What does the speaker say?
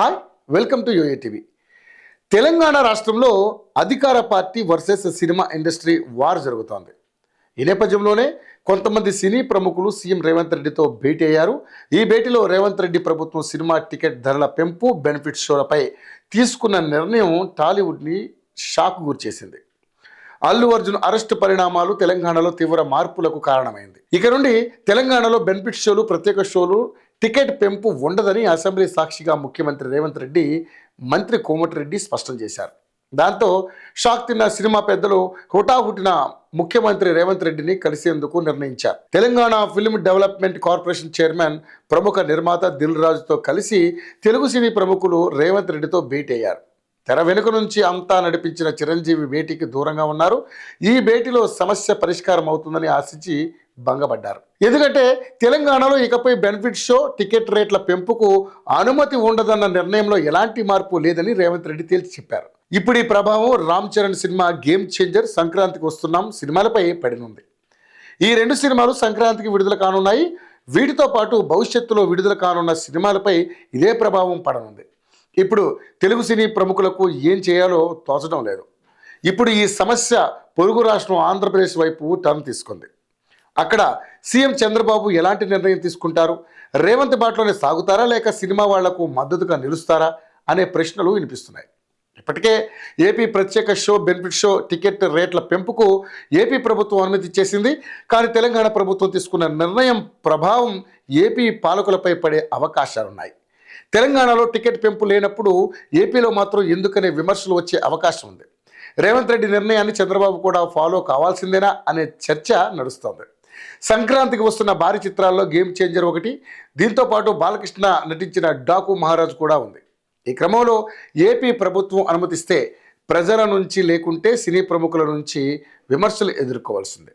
Hi, welcome to యోఏ TV. Telangana రాష్ట్రంలో అధికార party versus cinema industry war జరుగుతోంది. ఈ నేపథ్యంలోనే కొంతమంది సినీ ప్రముఖులు సీఎం రేవంత్ రెడ్డితో భేటీ అయ్యారు. ఈ భేటీలో రేవంత్ రెడ్డి ప్రభుత్వం సినిమా టికెట్ ధరల పెంపు, బెనిఫిట్ షోలపై తీసుకున్న నిర్ణయం టాలీవుడ్ని షాక్ గురిచేసింది. అల్లు అర్జున్ అరెస్టు పరిణామాలు తెలంగాణలో తీవ్ర మార్పులకు కారణమైంది. ఇక నుండి తెలంగాణలో బెనిఫిట్ షోలు, ప్రత్యేక షోలు, టికెట్ పెంపు ఉండదని అసెంబ్లీ సాక్షిగా ముఖ్యమంత్రి రేవంత్ రెడ్డి, మంత్రి కోమటిరెడ్డి స్పష్టం చేశారు. దాంతో షాక్ తిన్న సినిమా పెద్దలు హుటాహుటిన ముఖ్యమంత్రి రేవంత్ రెడ్డిని కలిసేందుకు నిర్ణయించారు. Telangana film development corporation chairman, ప్రముఖ నిర్మాత దిల్ రాజుతో కలిసి తెలుగు సినీ ప్రముఖులు రేవంత్ రెడ్డితో భేటీ అయ్యారు. తెర వెనుక నుంచి అంతా నడిపించిన చిరంజీవి భేటీకి దూరంగా ఉన్నారు. ఈ భేటీలో సమస్య పరిష్కారం అవుతుందని ఆశించి భంగపడ్డారు. ఎందుకంటే తెలంగాణలో ఇకపై బెనిఫిట్ షో, టికెట్ రేట్ల పెంపుకు అనుమతి ఉండదన్న నిర్ణయంలో ఎలాంటి మార్పు లేదని రేవంత్ రెడ్డి తేల్చి చెప్పారు. ఇప్పుడు ఈ ప్రభావం Ram Charan cinema game changer, సంక్రాంతికి వస్తున్నాం సినిమాలపై పడినుంది. ఈ రెండు సినిమాలు సంక్రాంతికి విడుదల కానున్నాయి. వీటితో పాటు భవిష్యత్తులో విడుదల కానున్న సినిమాలపై ఇదే ప్రభావం పడనుంది. ఇప్పుడు తెలుగు సినీ ప్రముఖులకు ఏం చేయాలో తోచడం లేదు. ఇప్పుడు ఈ సమస్య పొరుగు రాష్ట్రం ఆంధ్రప్రదేశ్ వైపు టర్న్ తీసుకుంది. అక్కడ సీఎం చంద్రబాబు ఎలాంటి నిర్ణయం తీసుకుంటారు? రేవంత్ బాటలోనే సాగుతారా, లేక సినిమా వాళ్లకు మద్దతుగా నిలుస్తారా అనే ప్రశ్నలు వినిపిస్తున్నాయి. ఇప్పటికే ఏపీ ప్రత్యేక షో, బెనిఫిట్ షో, టికెట్ రేట్ల పెంపుకు ఏపీ ప్రభుత్వం అనుమతి ఇచ్చేసింది. కానీ తెలంగాణ ప్రభుత్వం తీసుకున్న నిర్ణయం ప్రభావం ఏపీ పాలకులపై పడే అవకాశాలున్నాయి. తెలంగాణలో టికెట్ పెంపు లేనప్పుడు ఏపీలో మాత్రం ఎందుకనే విమర్శలు వచ్చే అవకాశం ఉంది. రేవంత్ రెడ్డి నిర్ణయాన్ని చంద్రబాబు కూడా ఫాలో కావాల్సిందేనా అనే చర్చ నడుస్తోంది. సంక్రాంతికి వస్తున్న భారీ చిత్రాల్లో గేమ్ చేంజర్ ఒకటి. దీంతో పాటు బాలకృష్ణ నటించిన డాకు మహారాజ్ కూడా ఉంది. ఈ క్రమంలో ఏపీ ప్రభుత్వం అనుమతిస్తే ప్రజల నుంచి, లేకుంటే సినీ ప్రముఖుల నుంచి విమర్శలు ఎదుర్కోవాల్సిందే.